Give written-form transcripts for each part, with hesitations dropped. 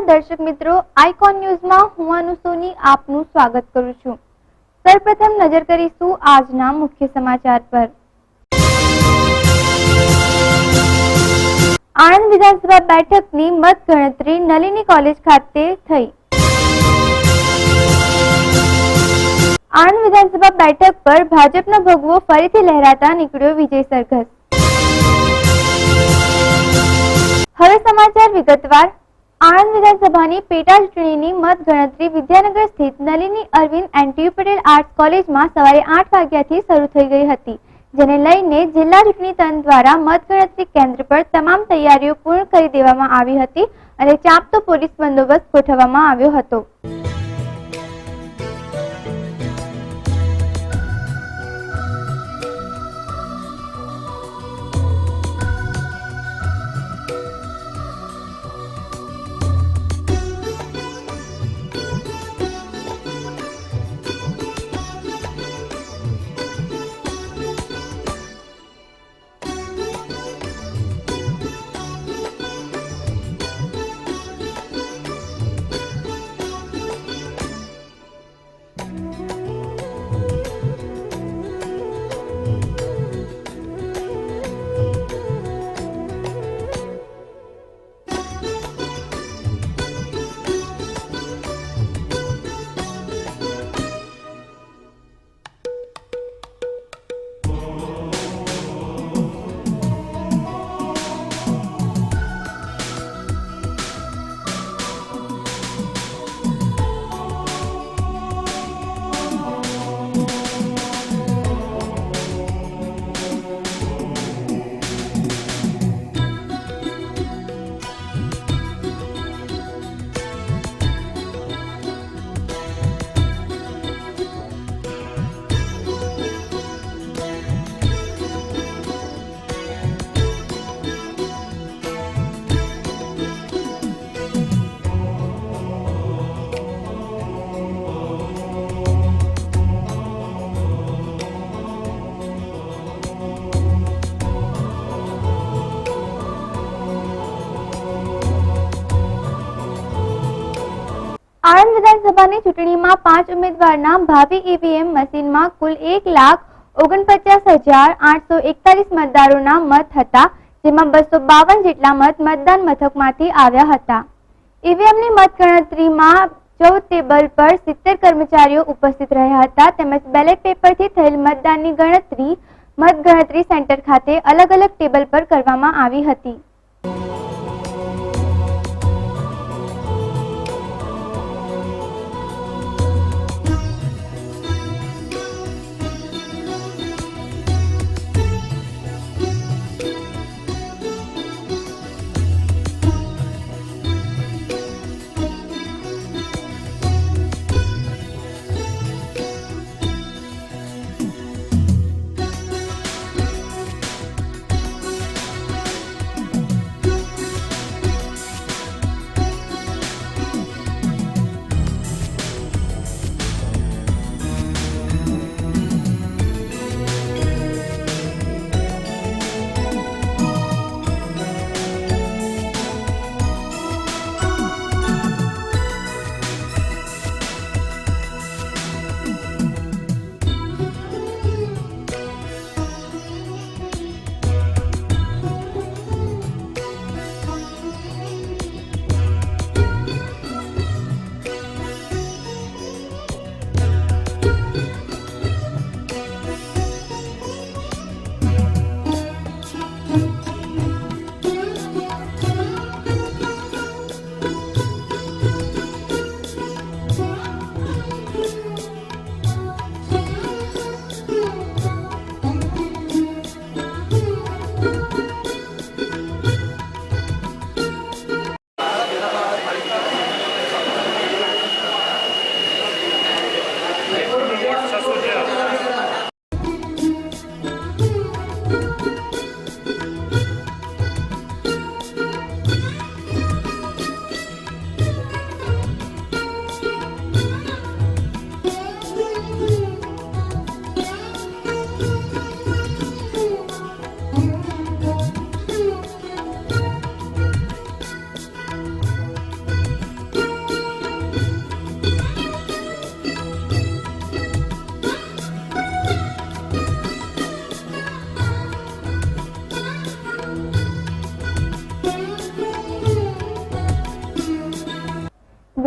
દર્શક મિત્રો, આઇકોન ન્યૂઝમાં હું અનુ સોની આપનું સ્વાગત કરું છું। સૌપ્રથમ નજર કરીશું આજના મુખ્ય સમાચાર પર। આણંદ વિધાનસભા બેઠકની મતગણતરી નલિની કોલેજ ખાતે થઈ। આણંદ વિધાનસભા બેઠક પર ભાજપનો ભગવો ફરીથી લહેરાતા નીકળ્યો વિજય સરઘસ। હવે સમાચાર વિગતવાર। આણંદ વિધાનસભાની પેટા ચૂંટણીની મતગણતરી વિદ્યાનગર સ્થિત Nalini Arvind and T Patel arts કોલેજમાં સવારે 8 વાગ્યાથી શરૂ થઈ ગઈ હતી, જેને લઈને જિલ્લા ચૂંટણી તંત્ર દ્વારા મતગણતરી કેન્દ્ર પર તમામ તૈયારીઓ પૂર્ણ કરી દેવામાં આવી હતી અને ચાંપતો પોલીસ બંદોબસ્ત ગોઠવવામાં આવ્યો હતો। આણંદ વિધાનસભાની ચૂંટણીમાં 5 ઉમેદવારના ભાવિ ઈવીએમ મશીનમાં કુલ 1,49,841 મતદારોના મત હતા, જેમાં 252 જેટલા મત મતદાન મથકમાંથી આવ્યા હતા। ઈવીએમની મતગણતરીમાં 14 ટેબલ પર 70 કર્મચારીઓ ઉપસ્થિત રહ્યા હતા, તેમજ બેલેટ પેપરથી થયેલ મતદાનની ગણતરી મતગણતરી સેન્ટર ખાતે અલગ અલગ ટેબલ પર કરવામાં આવી હતી।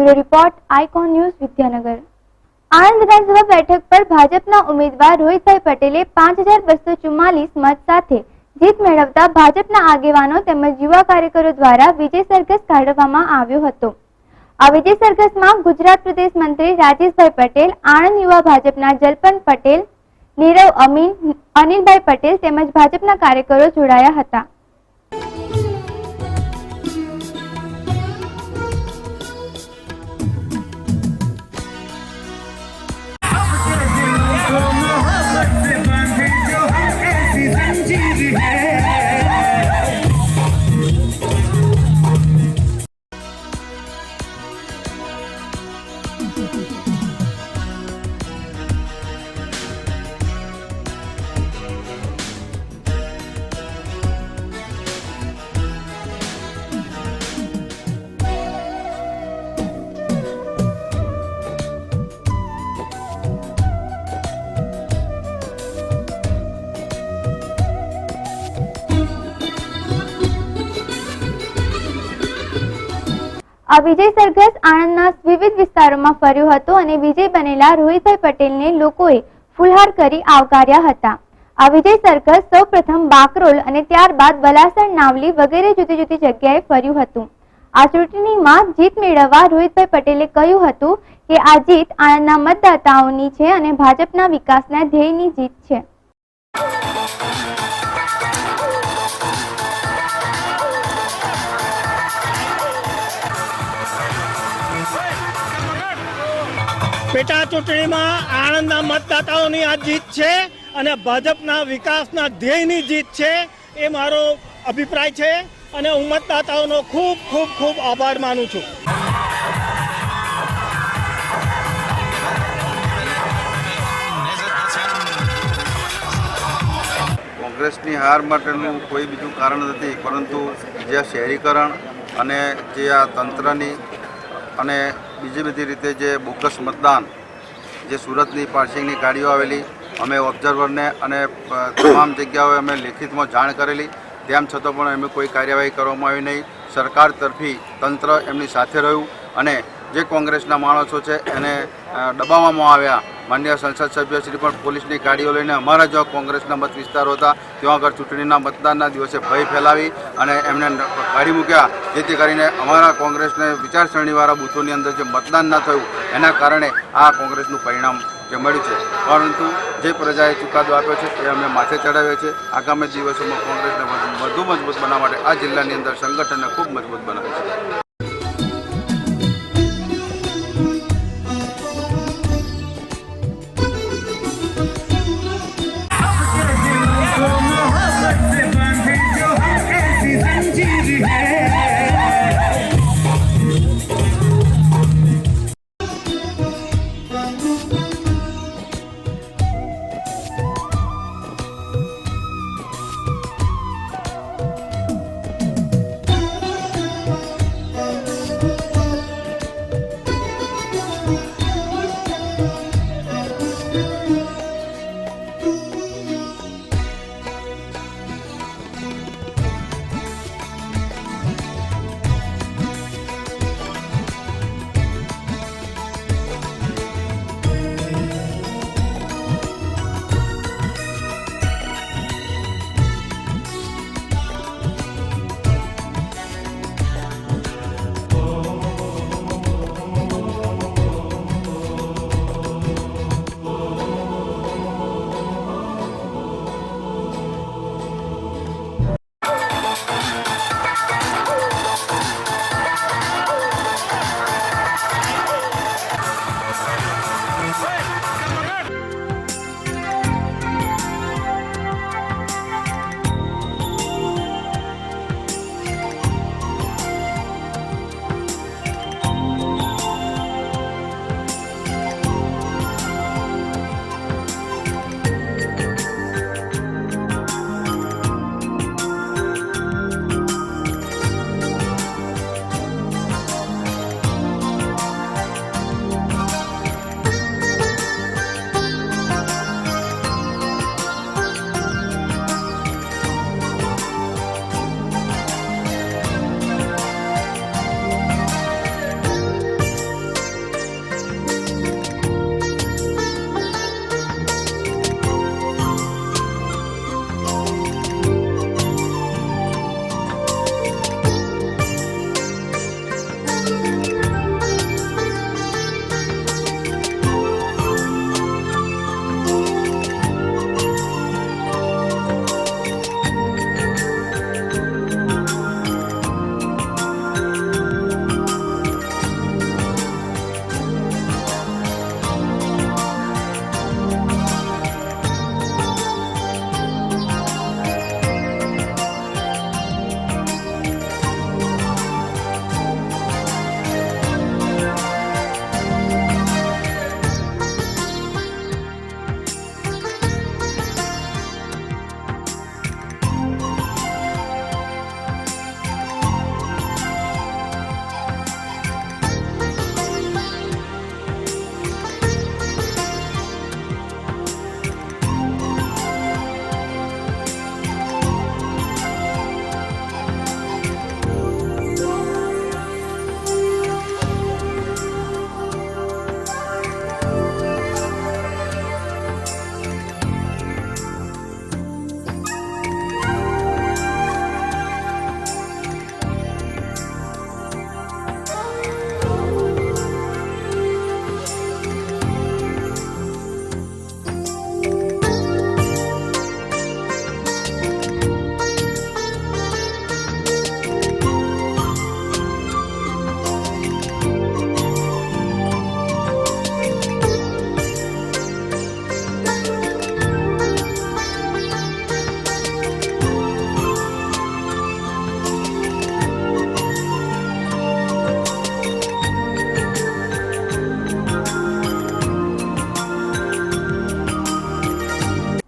Bureau report icon news Vidyanagar. Anand વિધાનસભા બેઠક પર ભાજપના ઉમેદવાર રોહિતભાઈ પટેલે 5244 મત સાથે જીત મેળવતા ભાજપના આગેવાનો તેમજ યુવા કાર્યકરો દ્વારા વિજય સરઘસ કાઢવામાં આવ્યો હતો। આ વિજય સરઘસમાં ગુજરાત પ્રદેશ મંત્રી રાજેશભાઈ પટેલ, આણંદ યુવા ભાજપના જલપન પટેલ, નીરવ અમીન, અનિલભાઈ પટેલ તેમજ ભાજપના કાર્યકરો જોડાયા હતા। આ વિજય સરઘસ આણંદના વિવિધ વિસ્તારોમાં ફર્યું હતું અને વિજય બનેલા રોહિતભાઈ પટેલને લોકોએ ફૂલહાર કરી આવકાર્યા હતા। આ વિજય સરઘસ સૌપ્રથમ બાકરોલ અને ત્યારબાદ બલાસણ, નાવલી વગેરે જુદી જુદી જગ્યાએ ફર્યું હતું। આ ચૂંટણીમાં જીત મેળવવા રોહિતભાઈ પટેલે કહ્યું હતું કે આ જીત આણંદના મતદાતાઓની છે અને ભાજપના વિકાસના ધ્યેયની જીત છે। પેટા ચૂંટણીમાં આણંદના મતદાતાઓની આ જીત છે અને ભાજપના વિકાસના ધ્યેયની જીત છે એ મારો અભિપ્રાય છે અને હું મતદાતાઓનો ખૂબ ખૂબ ખૂબ આભાર માનું છું। કોંગ્રેસની હાર માટેનું કોઈ બીજું કારણ નથી, પરંતુ જે શહેરીકરણ અને જે આ તંત્રની અને બીજી બધી રીતે જે બોગસ મતદાન, જે સુરતની પાર્સિંગની ગાડીઓ આવેલી, અમે ઓબ્ઝર્વરને અને તમામ જગ્યાઓએ અમે લેખિતમાં જાણ કરેલી, તેમ છતાં પણ એમને કોઈ કાર્યવાહી કરવામાં આવી નહીં। સરકાર તરફી તંત્ર એમની સાથે રહ્યું અને જે કોંગ્રેસના માણસો છે એને દબાવવામાં આવ્યા। માન્ય સંસદ સભ્યશ્રી પણ પોલીસની ગાડીઓ લઈને અમારા જો કોંગ્રેસના મત વિસ્તારો હતા ત્યાં આગળ ચૂંટણીના મતદાનના દિવસે ભય ફેલાવી અને એમને કાઢી મૂક્યા, જેથી કરીને અમારા કોંગ્રેસને વિચારસરણીવાળા બૂથોની અંદર જે મતદાન ન થયું એના કારણે આ કોંગ્રેસનું પરિણામ જે મળ્યું છે। પરંતુ જે પ્રજાએ ચુકાદો આપ્યો છે એ અમે માથે ચડાવ્યો છે। આગામી દિવસોમાં કોંગ્રેસને વધુ મજબૂત બનાવવા માટે આ જિલ્લાની અંદર સંગઠનને ખૂબ મજબૂત બનાવે છે।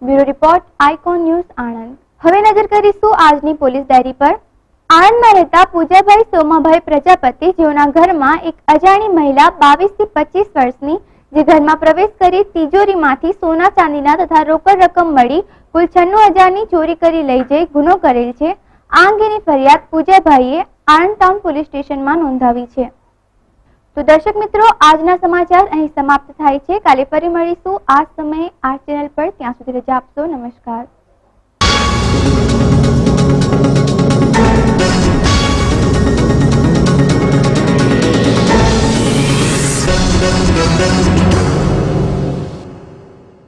Bureau report icon news Anand. હવે નજર કરીશું આજની પોલીસ ડાયરી પર. આણંદમાં રહેતા પૂજાભાઈ સોમાભાઈ પ્રજાપતિ, જેઓના ઘરમાં એક અજાણી મહિલા 22 થી 25 વર્ષની જે ઘરમાં પ્રવેશ કરી તિજોરીમાંથી સોના ચાંદીના તથા રોકડ રકમ મળી કુલ 96,000ની ચોરી કરી લઈ જઈ ગુનો કરેલ છે. આ અંગેની ફરિયાદ પૂજાભાઈએ આણંદ ટાઉન પોલીસ સ્ટેશનમાં નોંધાવી છે. તો દર્શક મિત્રો, આજના સમાચાર અહીં સમાપ્ત થાય છે. કાલે ફરી મળીશું આ સમયે આ ચેનલ પર. ત્યાં સુધી રજા આપશો. નમસ્કાર.